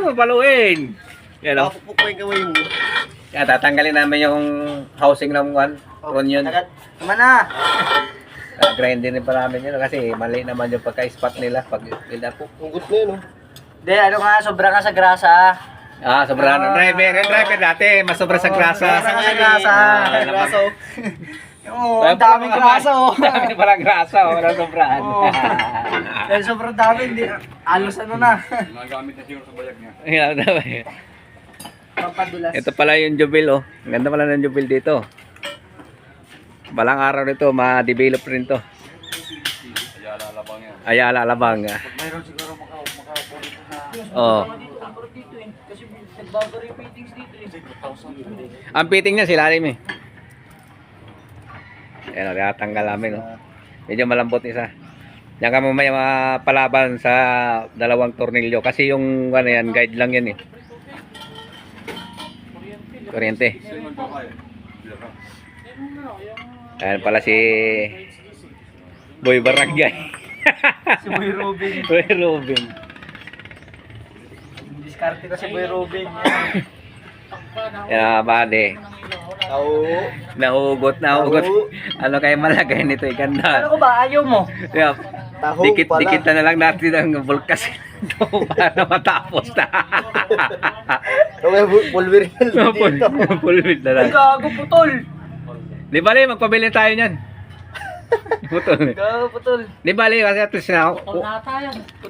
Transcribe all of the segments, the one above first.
mo paluin. Yan o. Papupukoy gawin mo. Yan, tatanggalin namin yung housing ng ron yun. Tama na. Grindin din pa namin yun kasi mali naman yung pagka-spot nila pag build up. Hugot na yun, oh. Hindi, ano nga, sobra nga sa grasa. Ah, sobra ng driver dati, mas sobra sa grasa. Sobra sa grasa. Grasa, oh. Oo, ang daming grasa, oh. Dami pala grasa, oh. Wala sobrahan. Dahil sobrang dami, hindi. Alos ano na. Nagamit na siguro sa bayag niya. Yan, dami. Pampadulas. Ito pala yung jubil, oh. Ang ganda pala ng jubil dito. Balang araw nito, ma-develop rin to. Ayala alabang yan. Ayala alabang. Mayroon siguro makaupo dito na. Oh. Dito eh. Kasi nagbago rin yung fittings dito eh. Ang fitting niya sila rin eh. Ayan, tinatanggal namin, oh. Medyo malambot isa. Diyan ka mamaya mapalaban sa dalawang tornilyo kasi yung ano yan, guide lang yan eh. Kuryente. Sino magpapay? Ayan pala si Boy Barangay. Si Boy Robin. Boy Robin. Diskarte ko si Boy Robin. Yan bade. Nahugot. Ano kayo malagay nito? Ganda. Ano ko ba? Ayaw mo? Yeah. Taho Dikit na lang natin ang bulkas para matapos na. Pulverin dito. Pulwit na lang. Ay, gago putol. Di bali, magpabili tayo niyan. Putol. Gago putol. Di bali, kasi at least na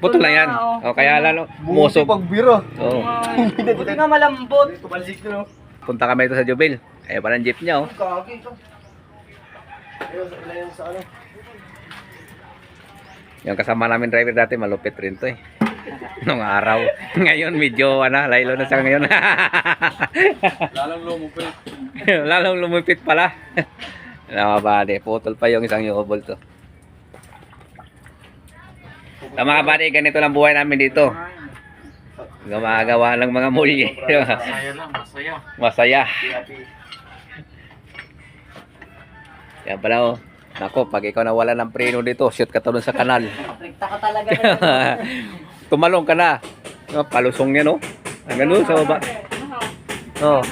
putol na yan. O, kaya lalo, Muso musob. pagbiro. Oo. Buti nga malambot. Tumalsik na, no? Punta kami ito sa Jubil. Ayaw pa ng jeep niya, oh. Gagi ito. Ayun, sa ano? Yung kasama namin driver dati, malupit rin to eh. Nung araw. Ngayon, medyo, laylo na siya ngayon. Lalong lumupit. Lalong lumipit pala. Nakabali, putol pa yung isang yobol to. Sa mga bali, ganito lang buhay namin dito. Gumagawa ng mga mulye. Masaya lang, masaya. Masaya. Yan pala, oh. Nako, pag ikaw nawala ng preno dito, shoot ka tulong sa kanal. Rekta ka talaga. Tumalong ka na. Palusong yan, oh. Hanggang sa baba. Oh.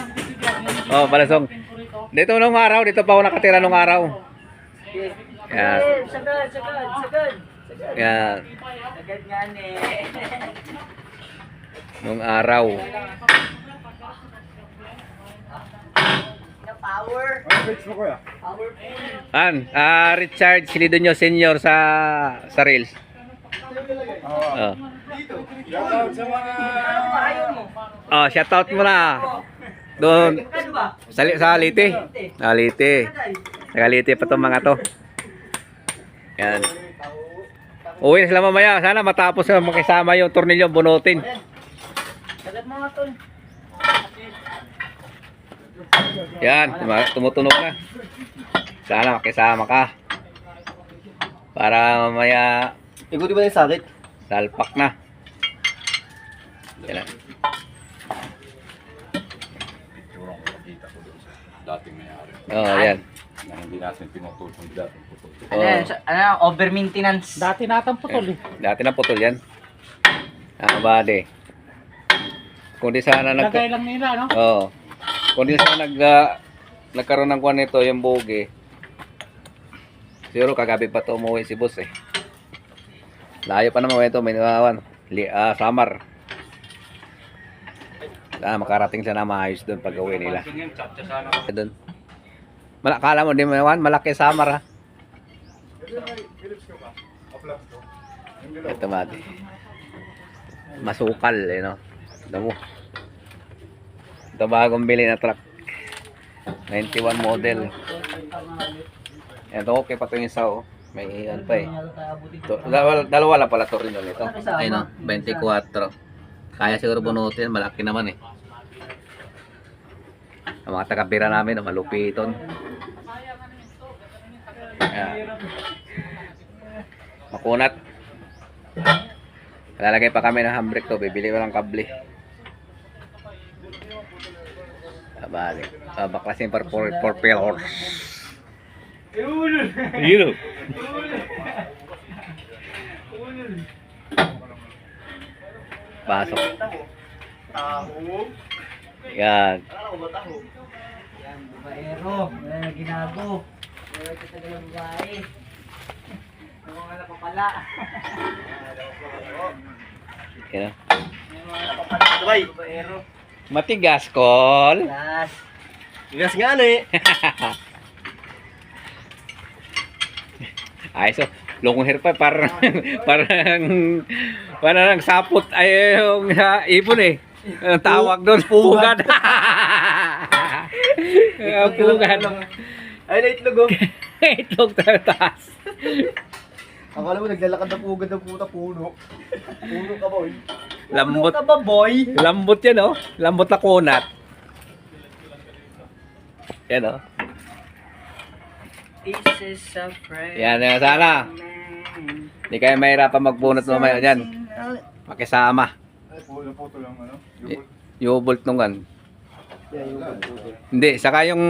Oh, palusong. Dito nung araw, dito pa ako nakatira nung araw. Yan. Sagad. Yan. Sagad nga ne. Nung araw. Power. Richard Silidonyo Senior sa Reels. Oh. Ayaw mo. Oh, shout out mo na. Doon Ano ba? sa Liti. Liti. Sa Liti pa tong mga to. Yan. Uwi na sila mamaya. Sana matapos na makisama yung tornilyo bunutin. Sagad mo nga tol. Yan, tumutunog na. Sana makisama ka. Para mamaya Iguti ba yung sakit? salpak na. Yan. Sigurong makikita ko doon sa dating mayari. Oh, yan. Na hindi natin pinutulong dating putol. Ano yan? Over maintenance. Dati natang putol eh. Dati na putol yan. Bade. Kung di sana Lagay lang nila, no? Oo. Kung di sana nagkaroon ng kuwan nito, yung bogie. Siguro kagabi pa to umuwi si boss eh. Layo pa naman ito, may nawawan. Samar. Makarating siya na maayos doon pag uwi nila. Doon. Kala mo, di mo naman, malaki Samar ha. Ito mati. Masukal eh no. Damo. Ito bagong bili na truck. 91 model. Ito okay pa ito yung isa oh. May ano pa eh. Dalawa lang pala ito rin ito. Ayun o, 24. Kaya siguro bunutin, malaki naman eh. Ang mga taga-bira namin, malupiton. Makunat. Lalagay pa kami ng handbrake to, bibili ko ng kable. Balik. Baklasin for propellers. Yun. Pasok. Taho. Yan. Ano ba taho? Yan, babaero. Wala na ginago. Wala ka sa galang babae. Ang mga napapala. Yan. Ang mga napapala. Sabay. Babaero. Matigas, Kol. Yes. Bigas nga ano eh. Ay, so, long hair pa, parang, parang sapot ay yung ibon eh. Ang tawag doon, pugad. Pugad. Ay, naitlog oh. Itlog taas. Akala mo naglalakad na pugad ng puta puno. Puno ka boy. Lambot. Puno ka ba boy? Lambot yan, oh. Lambot na kunat. Yan, oh. This is a friend. Yan, yan, sana. Hindi kayo mahirapan magbunot mamaya dyan. Makisama. Ay, puto lang ano? Yung-bolt nung kan. Yan yung puto. Hindi, saka yung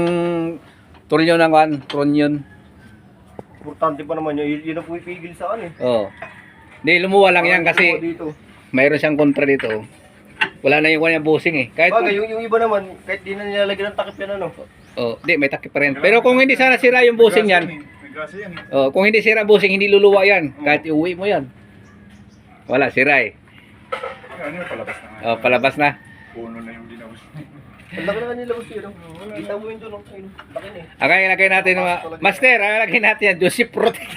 tulyo ng kan, tronyon. Importante pa naman yun. Yun ang pumipigil sa akin eh. Oo. Hindi, lumuwa lang yan kasi Dito. mayroon siyang kontra dito. Wala na yung kanyang busing eh. Kahit Bagay, yung iba naman, kahit di na nilalagyan ng takip yan ano. di may takip pa rin. Pero kung hindi sana sira yung busing yan, May grasa yan eh. kung hindi sira busing, hindi luluwa yan. Kahit iuwi mo yan. Wala, sira eh. Ano yung palabas na nga. Palabas na. Puno na yung dinabos. Ang laki na nilabas yun. Kita mo yun doon. Ayun, laki na eh. Ang ilagay natin, Master, ang ilagay natin yan, Juicy Protect.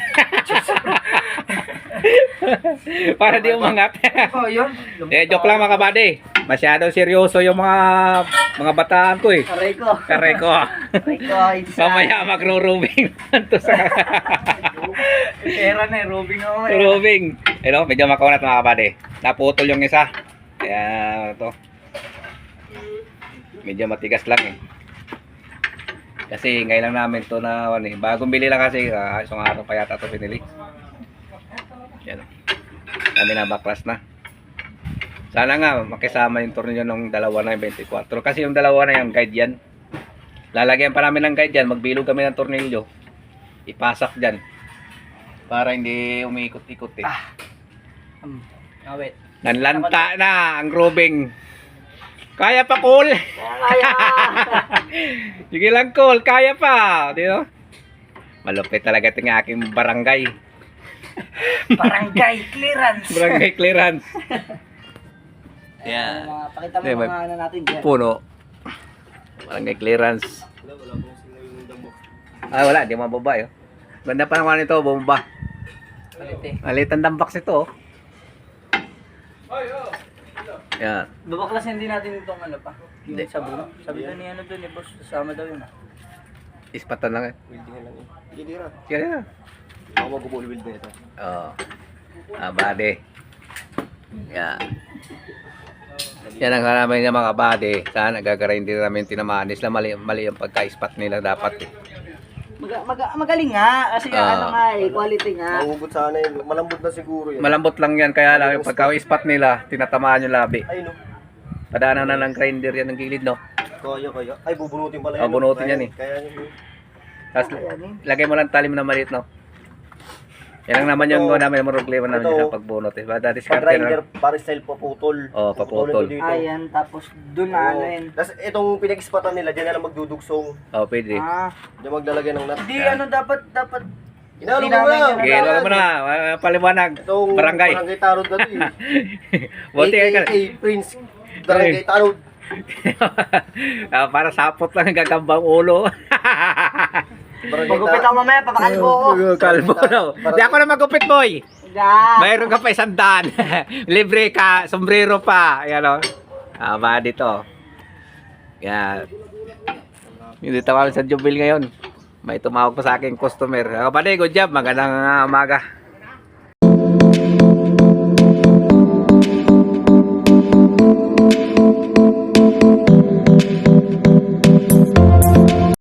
Para di umangat. Oh, yun. Joke lang mga kabady. Masyadong seryoso yung mga bataan ko eh. Aray ko. Karay ko. Aray ko. Mamaya magro-rooming. Pera na eh. Robing ako eh. Rooming. Medyo makaunat mga kabady. Naputol yung isa. Kaya ito. Medyo matigas lang eh. Kasi ngayon lang namin to na bagong bili lang kasi isang araw pa yata ito pinili. Yan. Kami na baklas na. Sana nga makisama yung tornilyo ng dalawa na yung 24. Kasi yung dalawa na yung guide yan. Lalagyan pa namin ng guide yan. Magbilog kami ng tornilyo. Ipasak dyan. Para hindi umiikot-ikot eh. Awit. Nanlanta na ang grooving. Kaya pa, Col. Kaya. Sige lang, Col. Kaya pa. Di ba? Malupit talaga ito ng aking barangay. Barangay clearance. Barangay clearance. Yan. Pakita mo Hindi, may mga ano natin dyan. puno. Barangay clearance. Wala. Di mababa eh. Ganda pa naman ito. Bomba. Palit eh. Malitan dambox ito. Yan. Babaklasin din natin itong ano pa. Yung Hindi. sabon. Sabi ko ni ano doon eh, boss. Kasama daw yun ah. Ispatan lang eh. Welding lang eh. Hindi na. Sige na. Ako mag-bull-weld na ito. Oo. Bade. Yan. Yan ang namin niya mga bade. Sana gagarayin din namin tinamanis na mali ang pagka-spot nila dapat eh. Magaling nga. Kasi ano nga eh, quality nga. Mahugot sana yun. Malambot na siguro yun. Malambot lang yan kaya lang yung pagka-spot nila tinatamaan yung labi. Ay no. Padaanan na ng grinder yan ng gilid no. Kaya. Ay, bubunutin pala Oh, bunutin yan eh. Kaya yun. Tapos lagay mo lang talim na maliit no. Yan lang naman yung Ito, namin yung problema namin ito, sa pagbunot eh. Bada Pag discard grinder, na. para style paputol. Oo, paputol. Puputulin ko dito. Ayan, tapos doon na ano yun. Tapos itong pinag-spatan nila, dyan na lang magdudugsong. Oh, pwede. Dyan maglalagay ng nut. Hindi ano dapat. Inalo mo Tinamay na! niya Okay, wala mo na. Paliwanag. Itong Barangay. Barangay Tarot na ito eh. Buti ka. AKA Prince Barangay Tarot. Para sapot lang ang gagambang ulo. Barangay Magupit ako mamaya, papakalbo ko. Kalbo no. Di ako na magupit, boy. Mayroon ka pa 100. Libre ka, sombrero pa. Ayan o. Ba dito. Yan. Hindi tawag sa Jubil ngayon. May tumawag pa sa aking customer. Kapatid, good job. Magandang umaga.